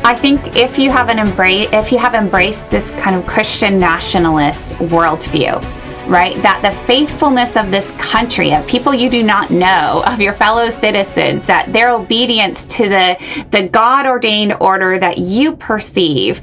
I think if you have embraced this kind of Christian nationalist worldview, right, that the faithfulness of this country, of people you do not know, of your fellow citizens, that their obedience to the God-ordained order that you perceive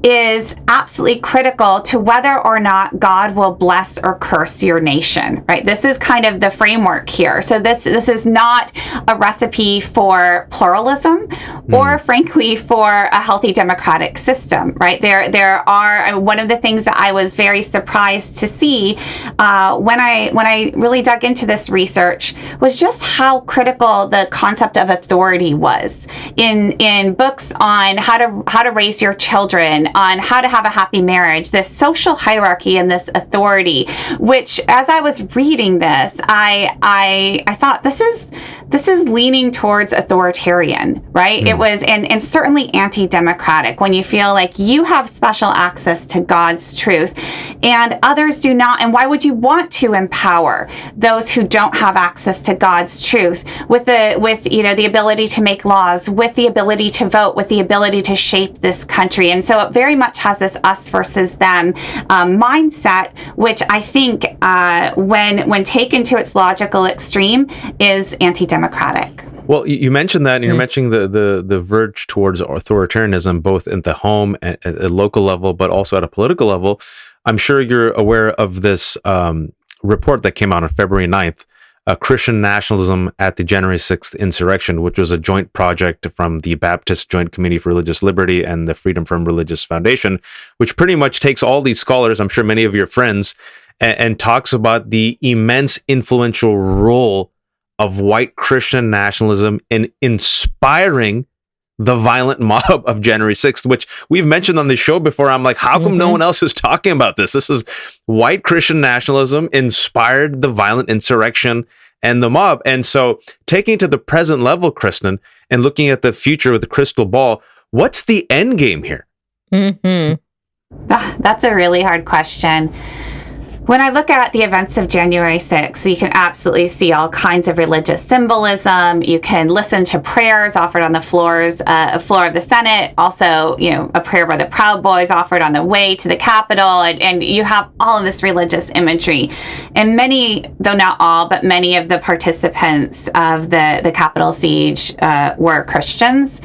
is absolutely critical to whether or not God will bless or curse your nation, right? This is kind of the framework here. So this is not a recipe for pluralism or, frankly, for a healthy democratic system, right? There are, one of the things that I was very surprised to see when I really dug into this research was just how critical the concept of authority was in books on how to raise your children, on how to have a happy marriage, this social hierarchy and this authority, which as I was reading this, I thought this is leaning towards authoritarian, right? It was, and certainly anti-democratic when you feel like you have special access to God's truth and others do not. And why would you want to empower those who don't have access to God's truth with the ability to make laws, with the ability to vote, with the ability to shape this country? And so it very much has this us versus them mindset, which I think when taken to its logical extreme is anti-democratic. Well, you mentioned that, and you're mentioning the verge towards authoritarianism, both at the home, at a local level, but also at a political level. I'm sure you're aware of this report that came out on February 9th, Christian Nationalism at the January 6th Insurrection, which was a joint project from the Baptist Joint Committee for Religious Liberty and the Freedom from Religious Foundation, which pretty much takes all these scholars, I'm sure many of your friends, and talks about the immense influential role of white Christian nationalism in inspiring the violent mob of January 6th, which we've mentioned on the show before. I'm like, how come no one else is talking about this? This is white Christian nationalism inspired the violent insurrection and the mob. And so taking it to the present level, Kristin, and looking at the future with the crystal ball, what's the end game here? That's a really hard question. When I look at the events of January 6th, you can absolutely see all kinds of religious symbolism. You can listen to prayers offered on the floor of the Senate. Also, a prayer by the Proud Boys offered on the way to the Capitol. And you have all of this religious imagery. And many, though not all, but many of the participants of the Capitol siege were Christians.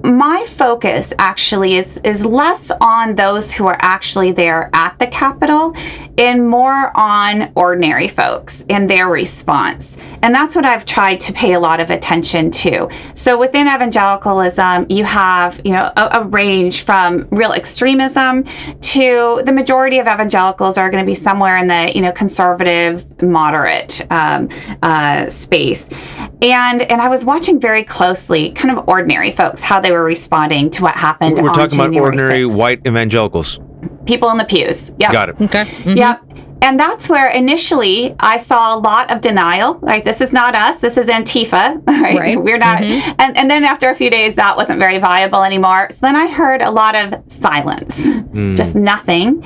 My focus actually is less on those who are actually there at the Capitol and more on ordinary folks and their response. And that's what I've tried to pay a lot of attention to. So within evangelicalism, you have, a range from real extremism to the majority of evangelicals are going to be somewhere in the, conservative, moderate space. And I was watching very closely kind of ordinary folks, how they were responding to what happened. We're talking about ordinary 6th. White evangelicals. People in the pews. Yep. Got it. Okay. Mm-hmm. Yep. And that's where initially I saw a lot of denial. Like, this is not us. This is Antifa. Right? We're not. And then after a few days, that wasn't very viable anymore. So then I heard a lot of silence, just nothing.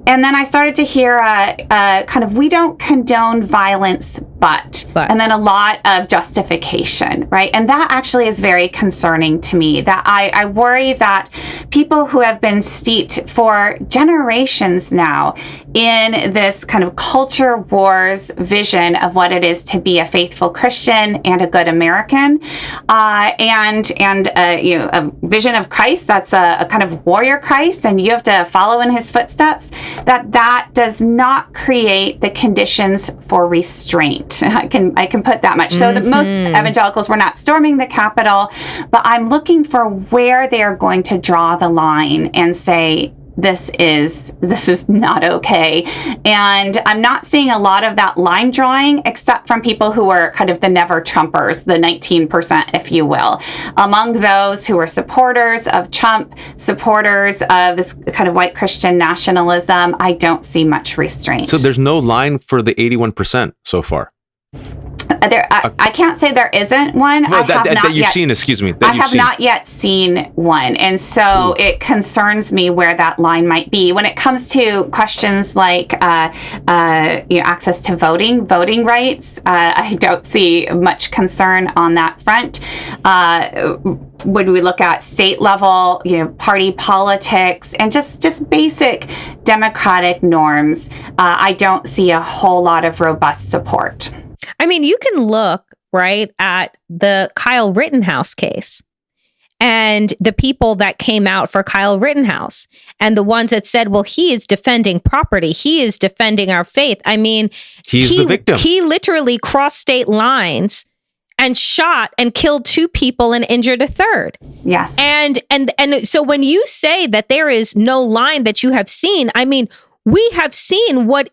And then I started to hear kind of, we don't condone violence, but, and then a lot of justification, right? And that actually is very concerning to me, that I worry that people who have been steeped for generations now in this kind of culture wars vision of what it is to be a faithful Christian and a good American, and a vision of Christ that's a kind of warrior Christ, and you have to follow in his footsteps, that does not create the conditions for restraint. I can put that much. So that most evangelicals were not storming the Capitol, but I'm looking for where they are going to draw the line and say, this is not okay. And I'm not seeing a lot of that line drawing, except from people who are kind of the never Trumpers, the 19%, if you will. Among those who are supporters of Trump, supporters of this kind of white Christian nationalism, I don't see much restraint. So there's no line for the 81% so far? I can't say there isn't one. No, that you've seen, excuse me. I have not yet seen one. And so it concerns me where that line might be. When it comes to questions like access to voting rights, I don't see much concern on that front. When we look at state level, party politics and just basic democratic norms, I don't see a whole lot of robust support. I mean, you can look right at the Kyle Rittenhouse case and the people that came out for Kyle Rittenhouse and the ones that said, well, he is defending property. He is defending our faith. I mean, he's the victim. He literally crossed state lines and shot and killed 2 people and injured a third. Yes. And so when you say that there is no line that you have seen, I mean, we have seen what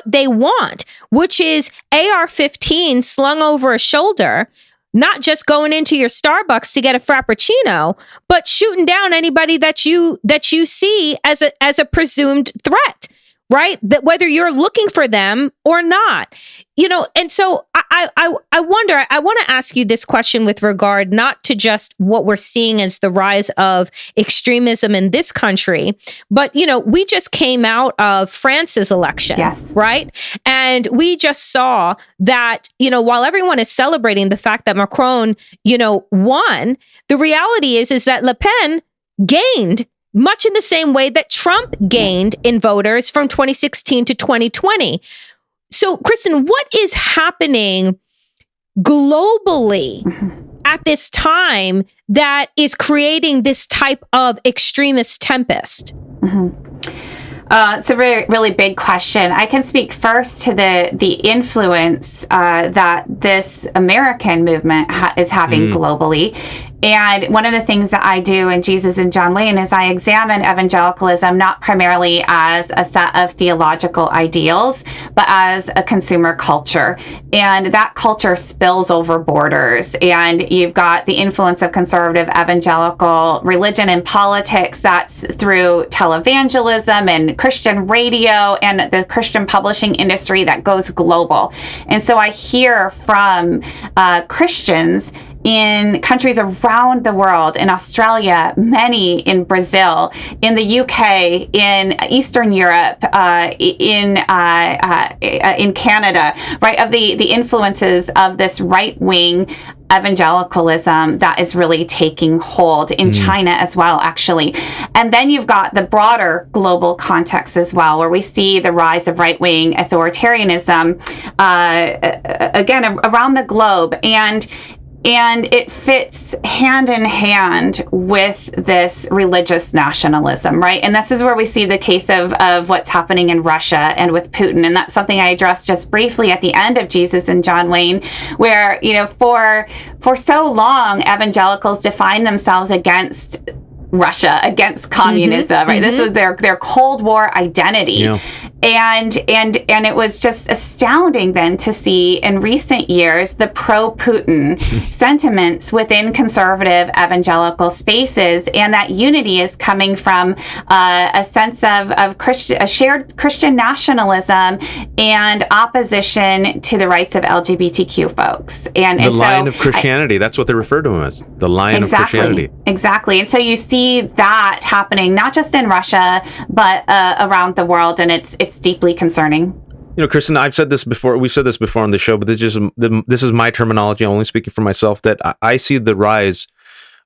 they want, which is AR-15 slung over a shoulder, not just going into your Starbucks to get a Frappuccino, but shooting down anybody that you see as a presumed threat. Right? That whether you're looking for them or not, and so I wonder, I want to ask you this question with regard not to just what we're seeing as the rise of extremism in this country, but, we just came out of France's election, yes. Right? And we just saw that, while everyone is celebrating the fact that Macron, won, the reality is that Le Pen gained much in the same way that Trump gained in voters from 2016 to 2020. So, Kristin, what is happening globally at this time that is creating this type of extremist tempest? It's a really, really big question. I can speak first to the influence that this American movement is having globally. And one of the things that I do in Jesus and John Wayne is I examine evangelicalism not primarily as a set of theological ideals, but as a consumer culture. And that culture spills over borders. And you've got the influence of conservative evangelical religion and politics that's through televangelism and Christian radio and the Christian publishing industry that goes global. And so I hear from Christians in countries around the world, in Australia, many in Brazil, in the UK, in Eastern Europe, in Canada, right, of the influences of this right-wing evangelicalism that is really taking hold in China as well, actually. And then you've got the broader global context as well, where we see the rise of right-wing authoritarianism, again, around the globe. And it fits hand in hand with this religious nationalism, right? And this is where we see the case of what's happening in Russia and with Putin. And that's something I addressed just briefly at the end of Jesus and John Wayne, where, for so long, evangelicals defined themselves against Russia, against communism, right? This was their Cold War identity. Yeah. And it was just astounding then to see in recent years the pro-Putin sentiments within conservative evangelical spaces, and that unity is coming from a sense of a shared Christian nationalism and opposition to the rights of LGBTQ folks. And the Lion of Christianity, that's what they refer to him as, the Lion of Christianity. Exactly. And so you see that happening not just in Russia, but around the world, and it's deeply concerning. Kristin, I've said this before. We've said this before on the show, but this is my terminology. I'm only speaking for myself. That I see the rise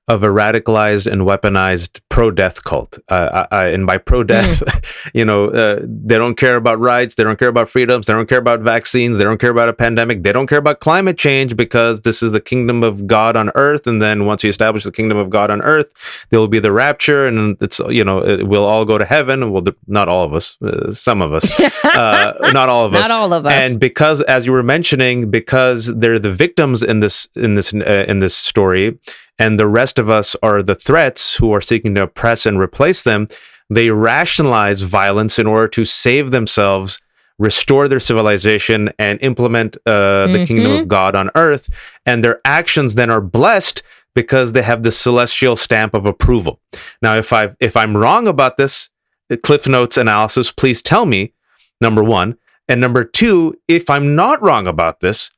of a radicalized and weaponized pro-death cult. And by pro-death, they don't care about rights, they don't care about freedoms, they don't care about vaccines, they don't care about a pandemic, they don't care about climate change, because this is the kingdom of God on earth. And then once you establish the kingdom of God on earth, there will be the rapture, and we'll all go to heaven. Well, not all of us, some of us, not all of us. Not all of us. And because, as you were mentioning, because they're the victims in this story, and the rest of us are the threats who are seeking to oppress and replace them, they rationalize violence in order to save themselves, restore their civilization, and implement the kingdom of God on earth. And their actions then are blessed because they have the celestial stamp of approval. Now, if I'm wrong about this Cliff Notes analysis, please tell me, number one. And number two, if I'm not wrong about this,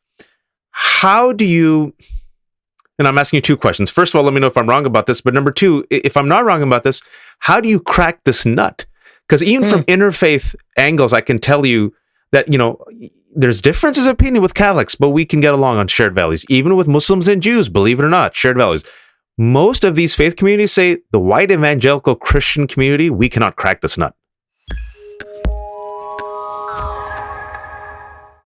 how do you, and I'm asking you two questions. First of all, let me know if I'm wrong about this. But number two, if I'm not wrong about this, how do you crack this nut? Because even from interfaith angles, I can tell you that, there's differences of opinion with Catholics, but we can get along on shared values. Even with Muslims and Jews, believe it or not, shared values. Most of these faith communities say the white evangelical Christian community, we cannot crack this nut.